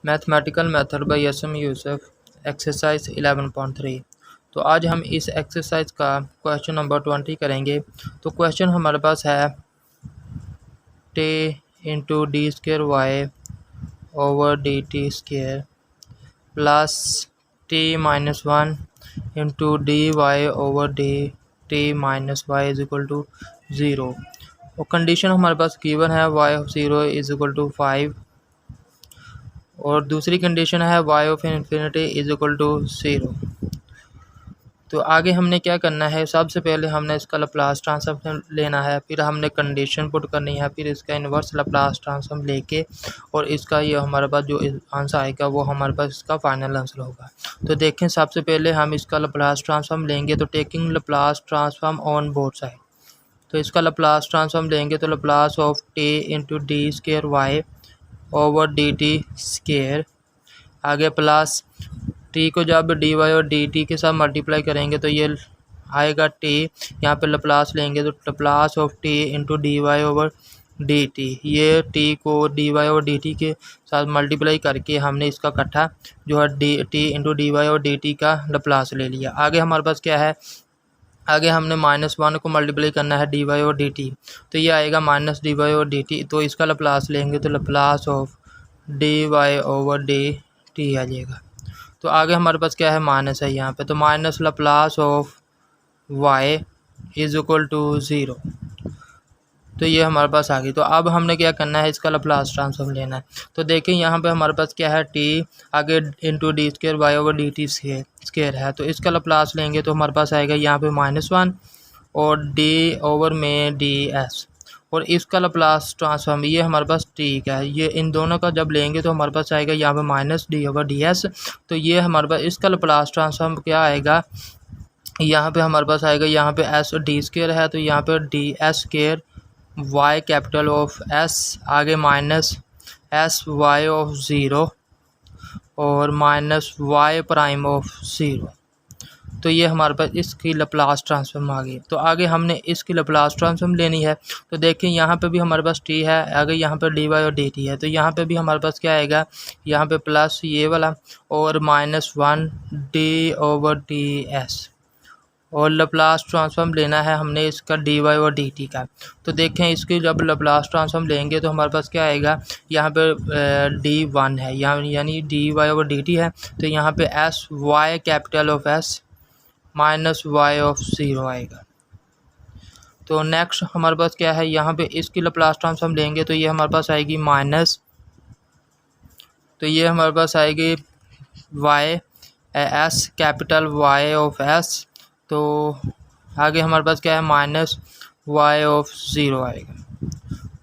Mathematical method by S M Yusuf exercise 11.3। तो आज हम इस एक्सरसाइज का क्वेश्चन नंबर 20 करेंगे। तो क्वेश्चन हमारे पास है T into D square Y over D T square plus T minus 1 into D Y over D T minus Y is equal to 0। और कंडीशन हमारे पास गिवन है Y of 0 is equal to 5 और दूसरी condition है y of infinity is equal to 0। तो आगे हमने क्या करना है, सबसे पहले हमने इसका लैप्लास ट्रांसफॉर्म लेना है, फिर हमने कंडीशन पुट करनी है, फिर इसका इन्वर्स लैप्लास ट्रांसफॉर्म लेके और इसका ये हमारे पास जो आंसर आएगा वो हमारे पास इसका फाइनल आंसर होगा। तो देखें, सबसे पहले हम इसका लैप्लास ट्रांसफॉर्म लेंगे। तो taking Laplace transform on both side, तो इसका लैप्लास ट्रांसफॉर्म लेंगे तो Laplace of T into D square Y over D T square, आगे प्लस टी को जब डी वाई और डी टी के साथ मल्टीप्लाई करेंगे तो ये आएगा टी, यहाँ पे लैप्लास लेंगे तो Laplace of T into D Y over D T, ये टी को डी वाई और डी टी के साथ मल्टीप्लाई करके हमने इसका इकट्ठा जो है टी इंटू डी वाई और डी टी का लैप्लास ले लिया। आगे हमारे पास क्या है, आगे हमने -1 को मल्टीप्लाई करना है डी वाई और डी टी, तो ये आएगा माइनस डी वाई और डी टी, तो इसका लैप्लास लेंगे तो Laplace of D Y over D T आ जाएगा। तो आगे हमारे पास क्या है, माइनस है यहाँ पे, तो minus Laplace of Y is equal to 0। तो ये हमारे पास आ गई। तो अब हमने क्या करना है, इसका लैप्लास ट्रांसफॉर्म लेना है। तो देखिए यहाँ पे हमारे पास क्या है, टी आगे into D square Y over D T square है, तो इसका लैप्लास लेंगे तो हमारे पास आएगा यहाँ पे -1 और डी ओवर में डी एस, और इसका लैप्लास ट्रांसफॉर्म ये हमारे पास टी का है, ये इन दोनों का जब लेंगे तो हमारे पास आएगा यहाँ पे minus D over D S. तो ये हमारे पास इसका लैप्लास ट्रांसफॉर्म क्या आएगा, यहाँ पे हमारे पास आएगा, यहाँ पे एस डी स्क्र है तो यहाँ पे D S square Y capital of S, आगे माइनस एस वाई ऑफ 0 और माइनस वाई प्राइम ऑफ 0। तो ये हमारे पास इसकी लैप्लास ट्रांसफॉर्म आ गई। तो आगे हमने इसकी लैप्लास ट्रांसफॉर्म लेनी है। तो देखिए यहाँ पे भी हमारे पास टी है, आगे यहाँ पे डी वाई और डी टी है, तो यहाँ पे भी हमारे पास क्या आएगा, यहाँ पे प्लस ये वाला और -1 डी ओवर डी एस, और लैप्लास ट्रांसफॉर्म लेना है हमने इसका डी वाई और डी टी का। तो देखें, इसकी जब लैप्लास ट्रांसफॉर्म लेंगे तो हमारे पास क्या आएगा, यहाँ पे D1 है, यानी D Y over D T है, तो यहाँ पे S Y capital of S minus Y of 0 आएगा। तो नेक्स्ट हमारे पास क्या है, यहाँ पे इसकी लैप्लास ट्रांसफॉर्म लेंगे तो ये हमारे पास आएगी माइनस, तो ये हमारे पास आएगी Y S capital Y of S, तो आगे हमारे पास क्या है, माइनस वाई ऑफ 0 आएगा।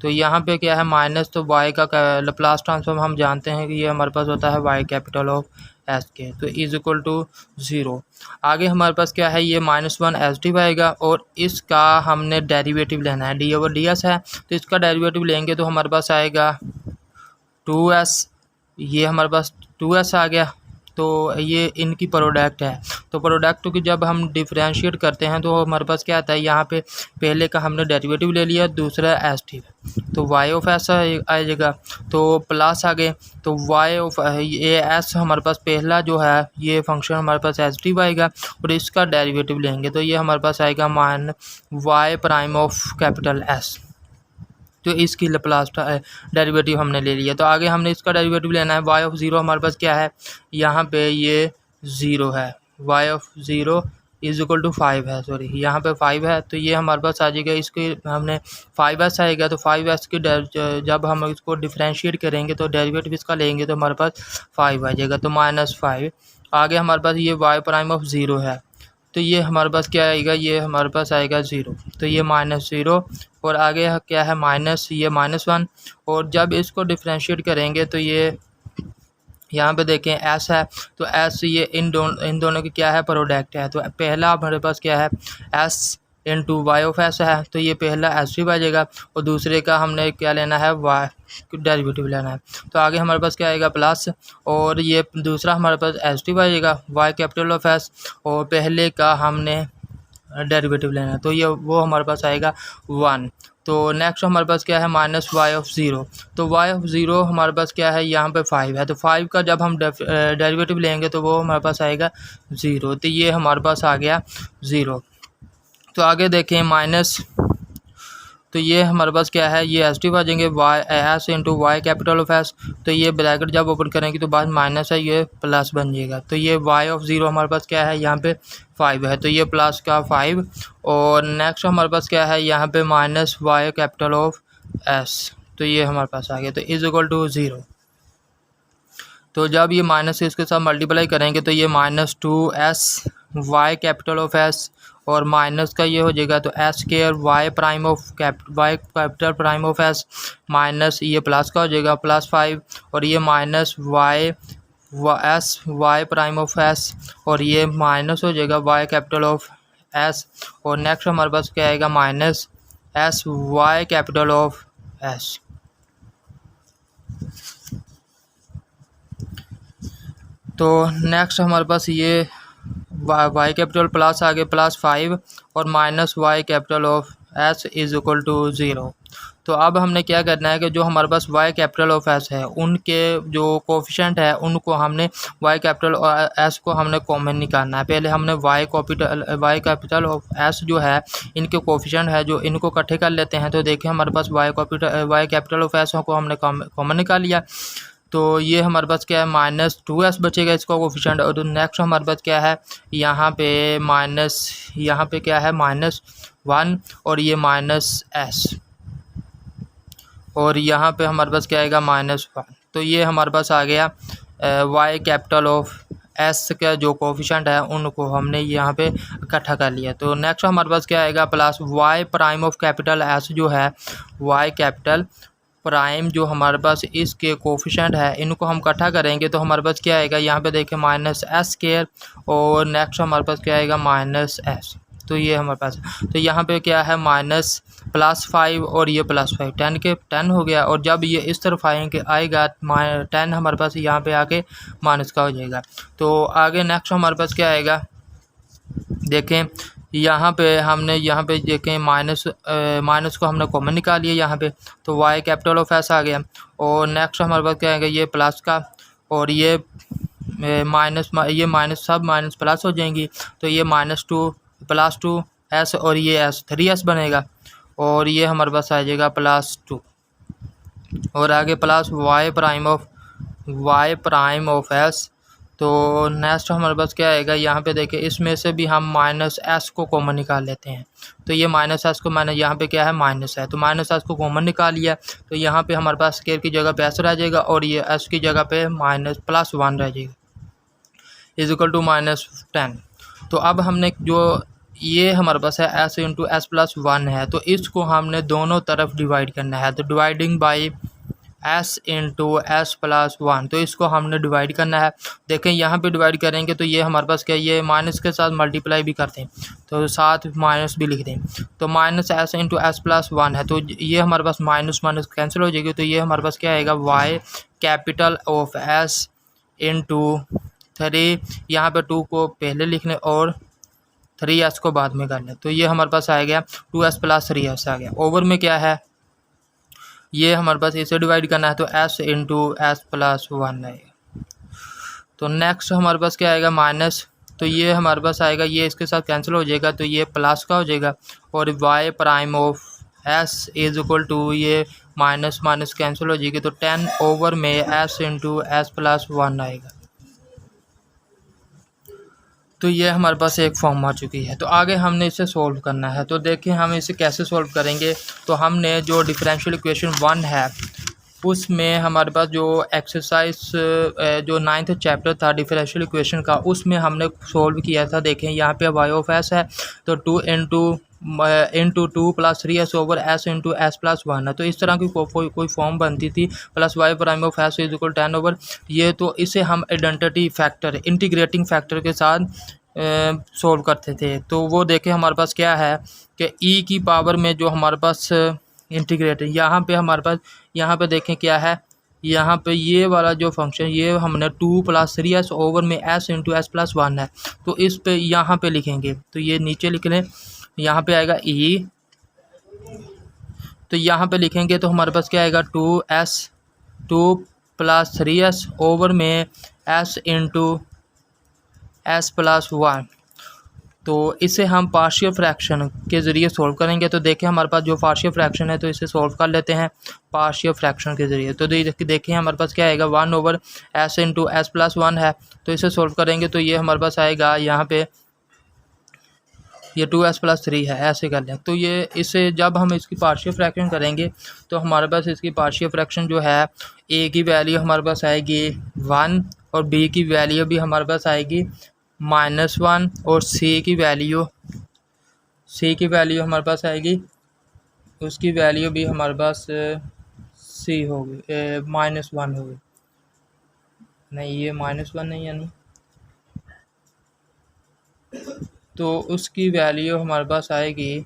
तो यहाँ पे क्या है माइनस, तो वाई का लैप्लास ट्रांसफॉर्म हम जानते हैं कि ये हमारे पास होता है वाई कैपिटल ऑफ एस के, तो इज इक्वल टू 0। आगे हमारे पास क्या है, ये -1 एस टी आएगा और इसका हमने डेरिवेटिव लेना है, डी ओवर डी एस है, तो इसका डेरिवेटिव लेंगे तो हमारे पास आएगा 2s, ये हमारे पास 2s आ गया। तो ये इनकी प्रोडक्ट है, तो प्रोडक्ट की जब हम डिफरेंशिएट करते हैं तो हमारे पास क्या आता है, यहाँ पे पहले का हमने डेरिवेटिव ले लिया, दूसरा एस टी, तो वाई ऑफ एस आ जाएगा, तो प्लस आ गए, तो वाई ऑफ ये एस हमारे पास पहला जो है ये फंक्शन हमारे पास एस टी आएगा और इसका डेरिवेटिव लेंगे तो ये हमारे पास आएगा मान Y prime of capital S. तो इसकी लैप्लास डेरिवेटिव हमने ले लिया। तो आगे हमने इसका डेरिवेटिव लेना है, y ऑफ 0 हमारे पास क्या है, यहाँ पे ये 0 है, y of 0 is equal to 5 है, सॉरी यहाँ पे 5 है, तो ये हमारे पास आ जाएगा, इसके हमने 5s आएगा, तो 5s की जब हम इसको डिफ्रेंशिएट करेंगे तो डेरिवेटिव इसका लेंगे तो हमारे पास 5 आ जाएगा, तो -5। आगे हमारे पास ये y प्राइम ऑफ 0 है, तो ये हमारे पास क्या आएगा, ये हमारे पास आएगा 0, तो ये -0 और आगे क्या है माइनस, ये -1, और जब इसको डिफ्रेंशिएट करेंगे तो ये यहाँ पे देखें s है, तो s ये इन दोनों की क्या है, प्रोडक्ट है, तो पहला हमारे पास क्या है s into Y of S है, तो ये पहला एस टी बजेगा और दूसरे का हमने क्या लेना है, वाई डेरिवेटिव लेना है। तो आगे हमारे पास क्या आएगा, प्लस, और ये दूसरा हमारे पास एस टी बजेगा वाई कैपिटल ऑफ एस, और पहले का हमने डेरिवेटिव लेना है, तो ये वो हमारे पास आएगा 1, तो नेक्स्ट हमारे पास क्या है माइनस वाई ऑफ ज़ीरो। तो वाई ऑफ ज़ीरो हमारे पास क्या है यहाँ पे 5 है, तो 5 का जब हम डेरिवेटिव लेंगे तो वो हमारे पास आएगा 0। तो ये हमारे पास आ गया 0। तो आगे देखें माइनस, तो ये हमारे पास क्या है, ये एस टी बजेंगे Y S into Y capital of S. तो ये ब्रैकेट जब ओपन करेंगे तो बाद माइनस है, ये प्लस बन जाएगा। तो ये वाई ऑफ ज़ीरो हमारे पास क्या है यहाँ पे 5 है, तो ये प्लस का 5। और नेक्स्ट हमारे पास क्या है यहाँ पे minus Y capital of S. तो ये हमारे पास आ गया, तो इज इक्वल टू 0। तो जब ये माइनस इसके साथ मल्टीप्लाई करेंगे तो ये minus 2s Y capital of S, और माइनस का ये हो जाएगा तो S square Y prime of Y capital prime of S, minus ये प्लस का हो जाएगा प्लस 5, और ये minus Y S Y prime of S, और ये माइनस हो जाएगा वाई कैपिटल ऑफ एस। और नेक्स्ट हमारे पास क्या आएगा minus S Y capital of S. तो नेक्स्ट हमारे पास ये वाई कैपिटल प्लस आ गया प्लस 5, और minus Y capital of S is equal to 0। तो अब हमने क्या करना है कि जो हमारे पास वाई कैपिटल ऑफ एस है उनके जो कोफिशेंट है उनको हमने वाई कैपिटल एस को हमने कॉमन निकालना है। पहले हमने वाई कैपिटल ऑफ एस जो है इनके कोफिशेंट है जो इनको इकट्ठे कर लेते हैं। तो देखें हमारे पास वाई कैपिटल ऑफ एस को हमने कॉमन निकाल लिया। तो ये हमारे पास क्या है माइनस 2s बचेगा इसका कोफिशिएंट। और नेक्स्ट हमारे पास क्या है यहाँ पे यहाँ पे क्या है -1, और ये -s, और यहाँ पे हमारे पास क्या आएगा -1। तो ये हमारे पास आ गया वाई कैपिटल ऑफ एस का जो कोफिशिएंट है उनको हमने यहाँ पे इकट्ठा कर लिया। तो नेक्स्ट हमारे पास क्या आएगा plus Y prime of capital S जो है वाई कैपिटल प्राइम जो हमारे पास इसके कोफिशिएंट है इनको हम इकट्ठा करेंगे तो हमारे पास क्या आएगा यहाँ पे देखें -s², और नेक्स्ट हमारे पास क्या आएगा -s। तो ये हमारे पास, तो यहाँ पे क्या है +5 और ये +5, 10 के 10 हो गया। और जब ये इस तरफ आएगा 10 हमारे पास यहाँ पे आके माइनस का हो जाएगा। तो आगे नेक्स्ट हमारे पास क्या आएगा देखें यहाँ पे हमने देखें माइनस को हमने कॉमन निकाल लिया यहाँ पे, तो वाई कैपिटल ऑफ एस आ गया। और नेक्स्ट हमारे पास क्या आएगा ये प्लस का, और ये माइनस सब माइनस प्लस हो जाएंगी। तो ये -2 +2 एस, और ये एस 3s बनेगा, और ये हमारे पास आ जाएगा +2। और आगे plus Y prime of S. तो नेक्स्ट हमारे पास क्या आएगा यहाँ पे देखें इसमें से भी हम -s को कॉमन निकाल लेते हैं। तो ये -s को यहाँ पे क्या है माइनस है, तो -s को कॉमन निकाल लिया। तो यहाँ पे हमारे पास स्केयर की जगह पे s रह जाएगा, और ये s की जगह पे +1 रह जाएगा इज इक्वल टू -10। तो अब हमने जो ये हमारे पास है s इंटू s +1 है, तो इसको हमने दोनों तरफ डिवाइड करना है। तो dividing by s into s +1, तो इसको हमने डिवाइड करना है। देखें यहाँ पे डिवाइड करेंगे तो ये हमारे पास क्या ये माइनस के साथ मल्टीप्लाई भी करते हैं, तो साथ माइनस भी लिख दें। तो -s इंटू s +1 है, तो ये हमारे पास माइनस कैंसिल हो जाएगी। तो ये हमारे पास क्या आएगा Y capital of s into 3, यहाँ पे 2 को पहले लिख लें और 3s को बाद में कर लें। तो ये हमारे पास आ गया 2s + 3s आ गया। ओवर में क्या है ये हमारे पास इसे डिवाइड करना है, तो s इंटू s +1 आएगा। तो नेक्स्ट हमारे पास क्या आएगा माइनस, तो ये हमारे पास आएगा ये इसके साथ कैंसिल हो जाएगा, तो ये प्लस का हो जाएगा। और Y prime of s is equal to ये माइनस कैंसिल हो जाएगी, तो 10 ओवर में s इंटू s +1 आएगा। तो ये हमारे पास एक फॉर्म आ चुकी है। तो आगे हमने इसे सॉल्व करना है। तो देखिए हम इसे कैसे सॉल्व करेंगे। तो हमने जो डिफरेंशियल इक्वेशन 1 है उसमें हमारे पास जो एक्सरसाइज जो 9th चैप्टर था डिफरेंशियल इक्वेशन का उसमें हमने सॉल्व किया था। देखें यहाँ पे वाई ऑफ एस है, तो 2 into 2 + 3s over s into s +1 है। तो इस तरह की कोई फॉर्म बनती थी plus Y prime of s is equal 10 over ये। तो इसे हम आइडेंटिटी फैक्टर इंटीग्रेटिंग फैक्टर के साथ सॉल्व करते थे। तो वो देखें हमारे पास क्या है कि e की पावर में जो हमारे पास इंटीग्रेट है, यहाँ पे हमारे पास यहाँ पे देखें क्या है, यहाँ पे ये वाला जो फंक्शन ये हमने 2 + 3s ओवर में s इंटू s +1 है। तो इस पे यहाँ पे लिखेंगे, तो ये नीचे लिख लें, यहाँ पे आएगा e तो यहाँ पे लिखेंगे तो हमारे पास क्या आएगा 2s 2 + 3s ओवर में s इंटू s + 1। तो इसे हम पार्शियल फ्रैक्शन के ज़रिए सॉल्व करेंगे। तो देखें हमारे पास जो पार्शियल फ्रैक्शन है तो इसे सॉल्व कर लेते हैं पार्शियल फ्रैक्शन के ज़रिए। तो देखें हमारे पास क्या आएगा 1 ओवर s इंटू s + 1 है। तो इसे सॉल्व करेंगे तो ये हमारे पास आएगा यहाँ पे ये 2s + 3 है, ऐसे कर लें। तो ये इसे जब हम इसकी पार्शियल फ्रैक्शन करेंगे तो हमारे पास इसकी पार्शियल फ्रैक्शन जो है a की वैल्यू हमारे पास आएगी 1 और b की वैल्यू भी हमारे पास आएगी -1 और c की वैल्यू हमारे पास आएगी, उसकी वैल्यू भी हमारे पास c होगी -1 होगी। नहीं ये -1 नहीं यानी तो उसकी वैल्यू हमारे पास आएगी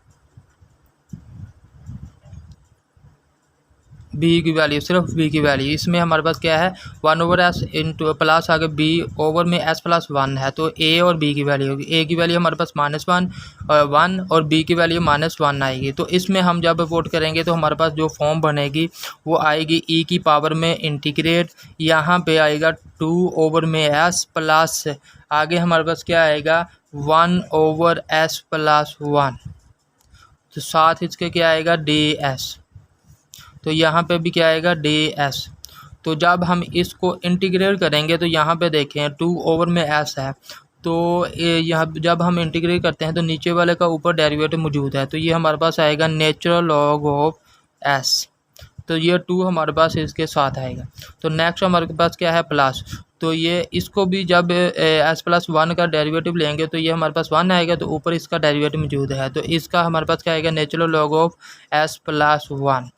b की वैल्यू, सिर्फ b की वैल्यू। इसमें हमारे पास क्या है 1 ओवर s इंटू प्लस आगे b ओवर में s + 1 है। तो a और b की वैल्यू होगी, a की वैल्यू हमारे पास -1 और b की वैल्यू -1 आएगी। तो इसमें हम जब पुट करेंगे तो हमारे पास जो फॉर्म बनेगी वो आएगी e की पावर में इंटीग्रेट, यहाँ पे आएगा 2 ओवर में s प्लस आगे हमारे पास क्या आएगा 1 ओवर s + 1। तो साथ इसके क्या आएगा ds। तो यहाँ पे भी क्या आएगा ds। तो जब हम इसको इंटीग्रेट करेंगे तो यहाँ पे देखें 2 ओवर में s है। तो यहाँ जब हम इंटीग्रेट करते हैं तो नीचे वाले का ऊपर डेरिवेटिव मौजूद है। तो ये हमारे पास आएगा नेचुरल लॉग ऑफ s। तो ये 2 हमारे पास इसके साथ आएगा। तो नेक्स्ट हमारे पास क्या है प्लस। तो ये इसको भी जब s + 1 का डेरिवेटिव लेंगे तो ये हमारे पास 1 आएगा। तो ऊपर इसका डेरिवेटिव मौजूद है। तो इसका हमारे पास क्या आएगा नेचुरल लॉग ऑफ s + 1।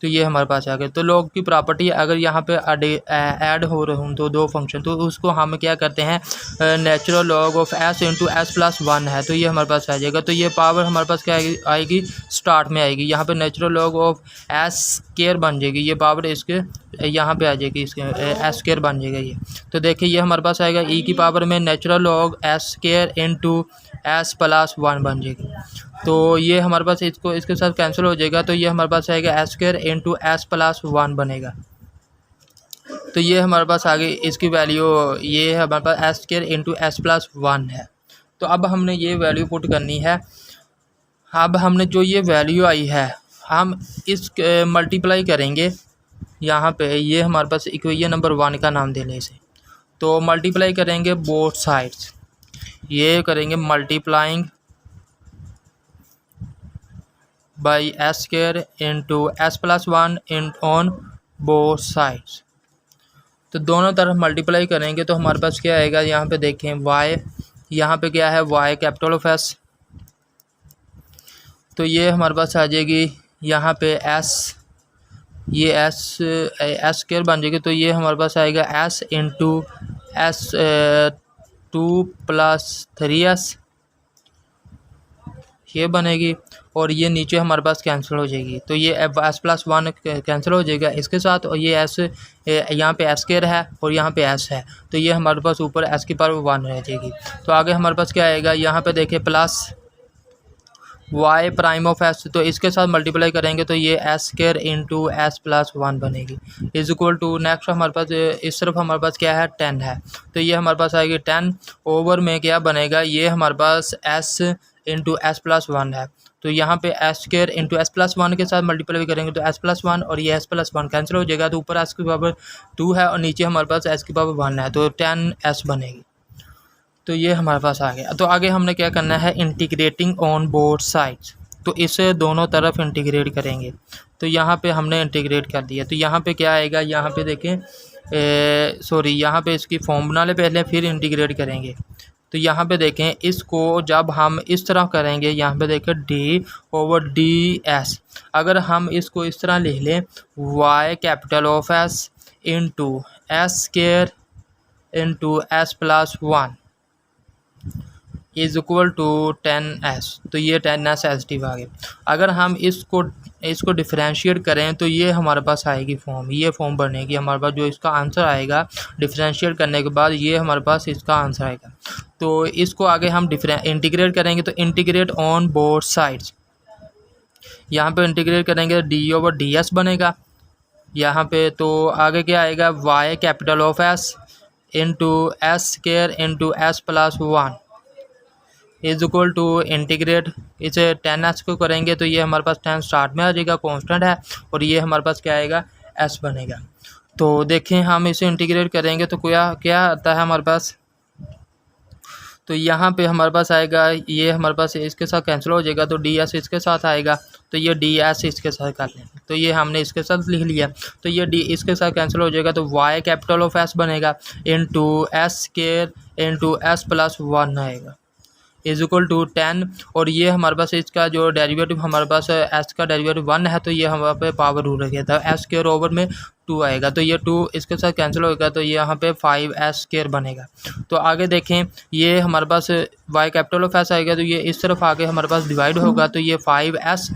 तो ये हमारे पास आ गया। तो लॉग की प्रॉपर्टी अगर यहाँ पे ऐड हो रहे हों तो दो फंक्शन तो उसको हम क्या करते हैं natural log of s into s + 1 है। तो ये हमारे पास आ जाएगा। तो ये पावर हमारे पास क्या आएगी स्टार्ट में आएगी, यहाँ पे नेचुरल लॉग ऑफ s² बन जाएगी। ये पावर इसके यहाँ पे आ जाएगी, इसके s² बन जाएगा ये। तो देखिए ये हमारे पास आएगा e की पावर में natural log s² into s + 1 बन जाएगी। तो ये हमारे पास इसके साथ कैंसिल हो जाएगा। तो ये हमारे पास आएगा s² इंटू s + 1 बनेगा। तो ये हमारे पास आगे इसकी वैल्यू ये है हमारे पास s² इंटू s + 1 है। तो अब हमने ये वैल्यू पुट करनी है। अब हमने जो ये वैल्यू आई है हम इस मल्टीप्लाई करेंगे यहाँ पे। ये हमारे पास इक्वेशन नंबर 1 का नाम दे लें इसे। तो मल्टीप्लाई करेंगे बोथ साइड्स, ये करेंगे multiplying by s² into s + 1 on both sides. तो दोनों तरफ मल्टीप्लाई करेंगे तो हमारे पास क्या आएगा यहाँ पे देखें y, यहाँ पे क्या है y कैपिटल ऑफ s। तो ये हमारे पास आ जाएगी यहाँ पे s, ये s² बन जाएगी। तो ये हमारे पास आएगा s इंटू s 2 + 3s ये बनेगी और ये नीचे हमारे पास कैंसिल हो जाएगी। तो ये s + 1 कैंसिल हो जाएगा इसके साथ और ये s यहाँ पे s² है और यहाँ पे s है। तो ये हमारे पास ऊपर s की पावर 1 रह जाएगी। तो आगे हमारे पास क्या आएगा यहाँ पे देखिए plus y prime of s। तो इसके साथ मल्टीप्लाई करेंगे तो ये s² इंटू s + 1 बनेगी इज इक्वल टू नेक्स्ट हमारे पास इस तरफ हमारे पास क्या है 10 है। तो ये हमारे पास आएगी 10 ओवर में क्या बनेगा ये हमारे पास s इंटू s + 1 है। तो यहाँ पे s² इंटू s + 1 के साथ मल्टीप्लाई करेंगे तो s + 1 और ये s + 1 कैंसिल हो जाएगा। तो ऊपर s की पावर 2 है और नीचे हमारे पास s की पावर 1 है। तो 10s बनेगी। तो ये हमारे पास आ गया। तो आगे हमने क्या करना है इंटीग्रेटिंग ऑन बोथ साइड्स। तो इसे दोनों तरफ इंटीग्रेट करेंगे। तो यहाँ पे हमने इंटीग्रेट कर दिया। तो यहाँ पे क्या आएगा यहाँ पे देखें सॉरी यहाँ पे इसकी फॉर्म बना ले पहले फिर इंटीग्रेट करेंगे। तो यहाँ पे देखें इसको जब हम इस तरह करेंगे यहाँ पे देखें d ओवर ds। अगर हम इसको इस तरह लिख लें y capital of s into s² into s + 1 is equal to 10s। तो ये 10s एसटिव आ गया। अगर हम इसको डिफरेंशिएट करें तो ये हमारे पास आएगी फॉर्म, ये फॉर्म बनेगी हमारे पास। जो इसका आंसर आएगा डिफरेंशिएट करने के बाद ये हमारे पास इसका आंसर आएगा। तो इसको आगे हम इंटीग्रेट करेंगे तो इंटीग्रेट ऑन बोथ साइड्स। यहाँ पे इंटीग्रेट करेंगे डी ओवर डी एस बनेगा यहाँ पे। तो आगे क्या आएगा, Y capital of S into S square into S plus one is equal to integrate इसे 10s को करेंगे तो ये हमारे पास 10 स्टार्ट में आ जाएगा, कांस्टेंट है, और ये हमारे पास क्या आएगा, s बनेगा। तो देखें हम इसे इंटीग्रेट करेंगे तो क्या क्या आता है हमारे पास। तो यहाँ पे हमारे पास आएगा, ये हमारे पास इसके साथ कैंसिल हो जाएगा तो डी एस इसके साथ आएगा, तो ये डी एस इसके साथ कर लें, तो ये हमने इसके साथ लिख लिया। तो ये डी इसके साथ कैंसिल हो जाएगा तो वाई कैपिटल ऑफ एस बनेगा into S square into S plus one आएगा इज इक्वल टू 10। और ये हमारे पास इसका जो डेरिवेटिव हमारे पास एस का डेरिवेटिव 1 है, तो ये हमारे पे पावर रूल रखा था, एस स्केयर ओवर में 2 आएगा, तो ये 2 इसके साथ कैंसिल होगा तो ये यहाँ पे 5s स्केयर बनेगा। तो आगे देखें, ये हमारे पास वाई कैपिटल ऑफ एस आएगा तो ये इस तरफ आके हमारे पास डिवाइड होगा, तो ये 5s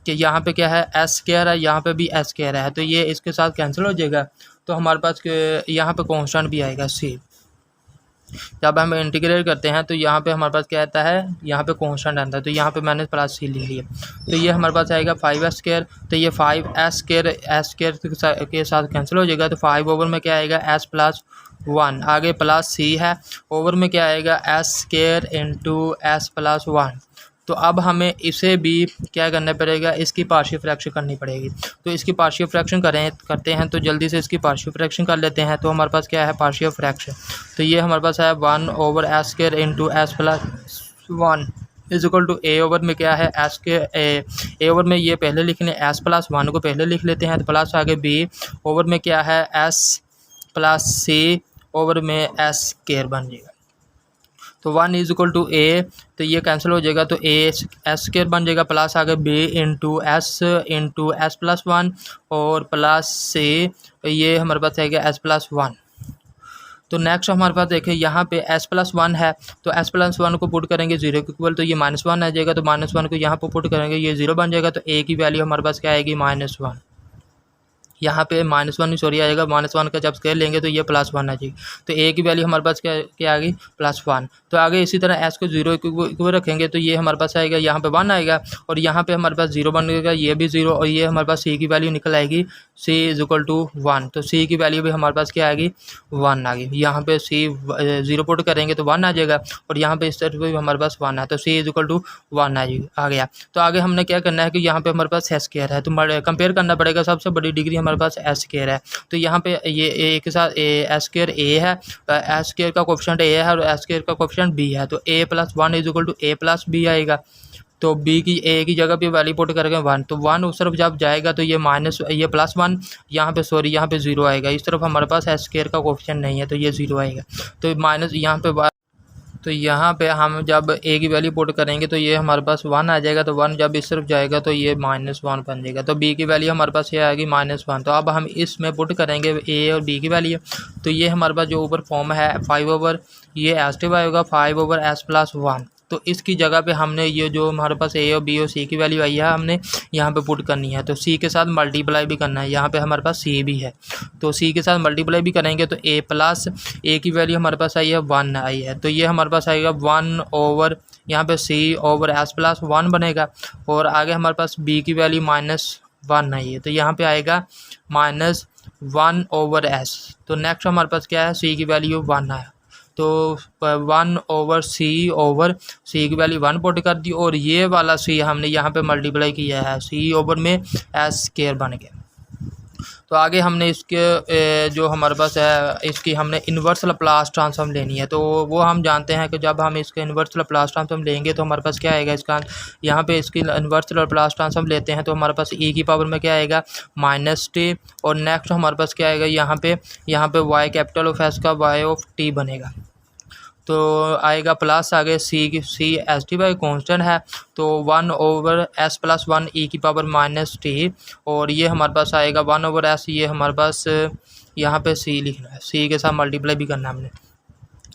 के यहाँ पे क्या है, एस स्केयर है, यहाँ पे भी एस स्केयर है, तो ये इसके साथ कैंसिल हो जाएगा। तो हमारे पास यहाँ पे कॉन्स्टेंट भी आएगा सी। जब हम इंटीग्रेट करते हैं तो यहाँ पे हमारे पास क्या आता है, यहाँ पे कांस्टेंट आता है, तो यहाँ पे मैंने प्लस सी लिख लिया, तो ये हमारे पास आएगा 5s स्केयर, तो ये 5s स्केयर एस स्केयर के साथ कैंसिल हो जाएगा, तो 5 ओवर में क्या आएगा, s प्लस 1, आगे प्लस सी है, ओवर में क्या आएगा, s square into S plus 1। तो अब हमें इसे भी क्या करना पड़ेगा, इसकी पार्शियल फ्रैक्शन करनी पड़ेगी। तो इसकी पार्शियल फ्रैक्शन करते हैं, तो जल्दी से इसकी पार्शियल फ्रैक्शन कर लेते हैं। तो हमारे पास क्या है, पार्शियल फ्रैक्शन, तो ये हमारे पास है 1 over S square into S plus 1 is equal to A over में क्या है, एस के ए ओवर में ये पहले लिख लें, एस प्लस 1 को पहले लिख लेते हैं, तो प्लस आगे बी ओवर में क्या है, एस प्लस सी ओवर में एस स्क्वायर बन जाएगा। तो 1 इज इक्वल टू ए, तो ये कैंसिल हो जाएगा, तो ए एस स्क्वायर बन जाएगा, प्लस आगे बी इंटू एस प्लस 1 और प्लस से ये हमारे पास आएगा एस प्लस 1। तो नेक्स्ट हमारे पास देखें, यहाँ पे एस प्लस 1 है, तो एस प्लस 1 को पुट करेंगे 0 के इक्वल, तो ये -1 आ जाएगा, तो -1 को यहाँ पर पुट करेंगे, ये 0 बन जाएगा, तो ए की वैल्यू हमारे पास क्या आएगी, -1। यहाँ पे -1 सॉरी आएगा, -1 का जब स्केयर लेंगे तो ये +1 आ जाएगी, तो ए की वैल्यू हमारे पास क्या आ गई, +1। तो आगे इसी तरह एस को 0 इक्वल रखेंगे, तो ये हमारे पास आएगा, यहाँ पे 1 आएगा, और यहाँ पे हमारे पास 0 बनेगा, ये भी 0, और ये हमारे पास सी की वैल्यू निकल आएगी, सी इज इक्वल टू 1। तो सी की वैल्यू भी हमारे पास क्या आएगी, 1 आ गई। यहाँ पे सी 0 पुट करेंगे तो 1 आ जाएगा, और यहाँ पे इस तरफ भी हमारे पास 1 है, तो सी इज इक्वल टू 1 आ गया। तो आगे हमने क्या करना है कि यहाँ पे हमारे पास एस स्क्वायर है, तो कंपेयर करना पड़ेगा, सबसे बड़ी डिग्री हमारे पास एस स्क्वायर है, तो यहाँ पे ये ए के साथ एस स्क्वायर ए है, एस स्क्वायर का कोफिशिएंट ए है और एस स्क्वायर का कोफिशिएंट बी है, तो A plus 1 is equal to A plus B आएगा। तो बी की ए की जगह पे वैल्यू पुट करके 1, तो 1 उस तरफ जब जाएगा तो ये +1 यहाँ पे सॉरी यहाँ पे 0 आएगा, इस तरफ हमारे पास एस स्क्वायर का कोफिशिएंट नहीं है, तो ये 0 आएगा। तो माइनस यहाँ पे हम जब ए की वैल्यू पुट करेंगे तो ये हमारे पास 1 आ जाएगा, तो 1 जब इस तरफ जाएगा तो ये -1 बन जाएगा, तो बी की वैल्यू हमारे पास ये आएगी -1। तो अब हम इसमें पुट करेंगे ए और बी की वैल्यू, तो ये हमारे पास जो ऊपर फॉर्म है 5 ओवर ये एस आएगा 5 ओवर एस प्लस 1, तो इसकी जगह पे हमने ये जो हमारे पास ए और बी और सी की वैल्यू आई है हमने यहाँ पे पुट करनी है, तो सी के साथ मल्टीप्लाई भी करना है, यहाँ पे हमारे पास सी भी है, तो सी के साथ मल्टीप्लाई भी करेंगे, तो ए प्लस ए की वैल्यू हमारे पास आई है 1 आई है, तो ये हमारे पास आएगा 1 ओवर यहाँ पे सी ओवर एस प्लस 1 बनेगा, और आगे हमारे पास बी की वैल्यू -1 आई है, तो यहाँ पे आएगा -1 ओवर एस। तो नेक्स्ट हमारे पास क्या है, सी की वैल्यू 1 है, तो 1 ओवर सी की वैल्यू 1 पुट कर दी, और ये वाला सी हमने यहाँ पे मल्टीप्लाई किया है सी ओवर में एस स्क्वायर बन गया। तो आगे हमने इसके जो हमारे पास है इसकी हमने इन्वर्स लाप्लास ट्रांसफॉर्म लेनी है, तो वो हम जानते हैं कि जब हम इसके इन्वर्स लाप्लास ट्रांसफॉर्म लेंगे तो हमारे पास क्या आएगा, इसका यहाँ पे इसकी इन्वर्स लाप्लास ट्रांसफॉर्म लेते हैं तो हमारे पास e की पावर में क्या आएगा -t, और नेक्स्ट हमारे पास क्या आएगा, यहाँ पे y कैपिटल ऑफ s का y ऑफ t बनेगा, तो आएगा प्लस आगे C S T by constant है, तो 1 ओवर एस प्लस 1 ई की पावर -t, और ये हमारे पास आएगा 1 ओवर एस, ये हमारे पास यहाँ पे सी लिखना है, सी के साथ मल्टीप्लाई भी करना है हमने,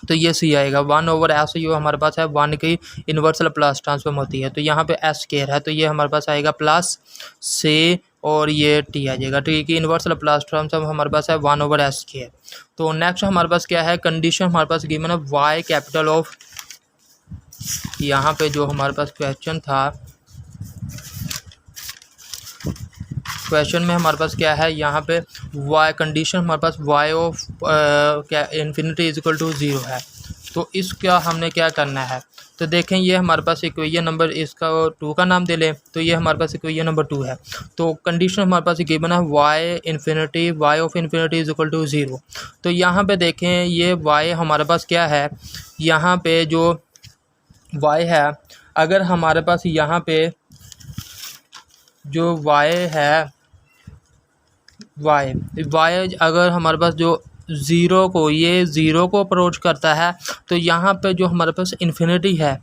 तो ये सी आएगा 1 ओवर एस, ये हमारे पास है 1 की इन्वर्सल प्लस ट्रांसफॉर्म होती है, तो यहाँ पे एस स्क्वायर है, तो ये हमारे पास आएगा प्लस से और ये टी आ जाएगा, टी की इन्वर्सल प्लस ट्रांसफॉर्म हमारे पास है 1 ओवर एस स्क्वायर। तो नेक्स्ट हमारे पास क्या है, कंडीशन हमारे पास गिवन है वाई कैपिटल ऑफ, यहाँ पे जो हमारे पास क्वेश्चन था क्वेश्चन में हमारे पास क्या है, यहाँ पे वाई कंडीशन हमारे पास वाई ऑफ क्या इन्फिनिटी इज इक्वल टू 0 है। तो इसका हमने क्या करना है, तो देखें ये हमारे पास इक्वेशन नंबर इसका 2 का नाम दे लें, तो ये हमारे पास इक्वेशन नंबर 2 है। तो कंडीशन हमारे पास गिवन है Y of infinity is equal to 0। तो यहाँ पे देखें ये वाई हमारे पास क्या है, यहाँ पे जो वाई है, अगर हमारे पास यहाँ पे जो वाई है, वाई अगर हमारे पास जो ज़ीरो को अप्रोच करता है, तो यहाँ पे जो हमारे पास इन्फिनिटी है,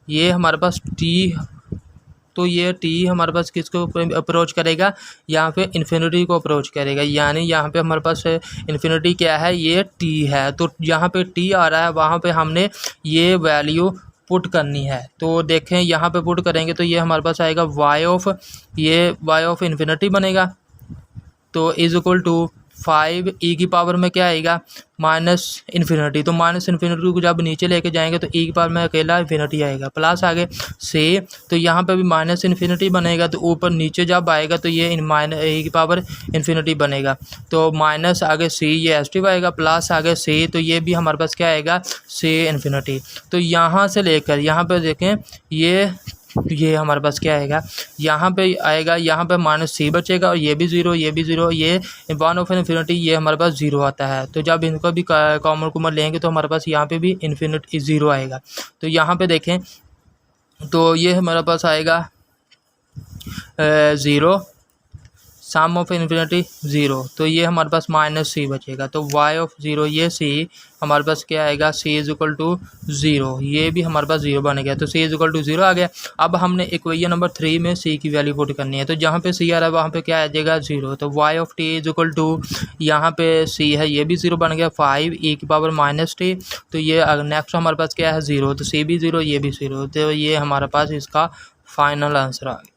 ये हमारे पास टी, तो ये टी हमारे पास किसको अप्रोच करेगा, यहाँ पे इन्फिनिटी को अप्रोच करेगा। यानी यहाँ पे हमारे पास इन्फिनिटी क्या है, ये टी है। तो जहाँ पे टी आ रहा है वहाँ पे हमने ये वैल्यू पुट करनी है। तो देखें यहाँ पे पुट करेंगे तो ये हमारे पास आएगा वाई ऑफ इन्फिनिटी बनेगा, तो इज इक्वल टू 5 ई की पावर में क्या आएगा, माइनस इन्फिनिटी। तो माइनस इन्फिनिटी को जब नीचे लेके जाएंगे तो ई की पावर में अकेला इन्फिनिटी आएगा, प्लस आगे से, तो यहाँ पे भी माइनस इन्फिनिटी बनेगा। तो ऊपर नीचे जब आएगा तो ये माइनस ई की पावर इन्फिनिटी बनेगा। तो माइनस आगे सी, ये एस्टिव आएगा, प्लस आगे सी, तो ये भी हमारे पास क्या आएगा, सी इन्फिनिटी। तो यहाँ से लेकर यहाँ पे देखें ये हमारे पास क्या आएगा, यहाँ पे आएगा, यहाँ पे माइनस सी बचेगा, और ये भी ज़ीरो, ये भी ज़ीरो, ये 1 ऑफ इन्फिनिटी ये हमारे पास 0 आता है। तो जब इनको भी कॉमन लेंगे तो हमारे पास यहाँ पे भी इन्फिनिटी 0 आएगा। तो यहाँ पे देखें तो ये हमारे पास आएगा 0, सम ऑफ इन्फिनिटी 0, तो ये हमारे पास माइनस सी बचेगा। तो वाई ऑफ 0, ये सी हमारे पास क्या आएगा, सी इज इक्वल टू 0, ये भी हमारे पास 0 बन गया। तो सी इज इक्वल टू 0 आ गया। अब हमने इक्वेशन नंबर 3 में सी की वैल्यू पुट करनी है। तो जहाँ पे सी आ रहा है वहाँ पे क्या आ जाएगा, 0। तो Y of T is equal to, यहाँ पे सी है, ये भी 0 बन गया, 5 ई की पावर माइनस टी, तो ये नेक्स्ट हमारे पास क्या है, 0। तो सी भी 0, ये भी 0, तो ये हमारे पास इसका फाइनल आंसर आ गया।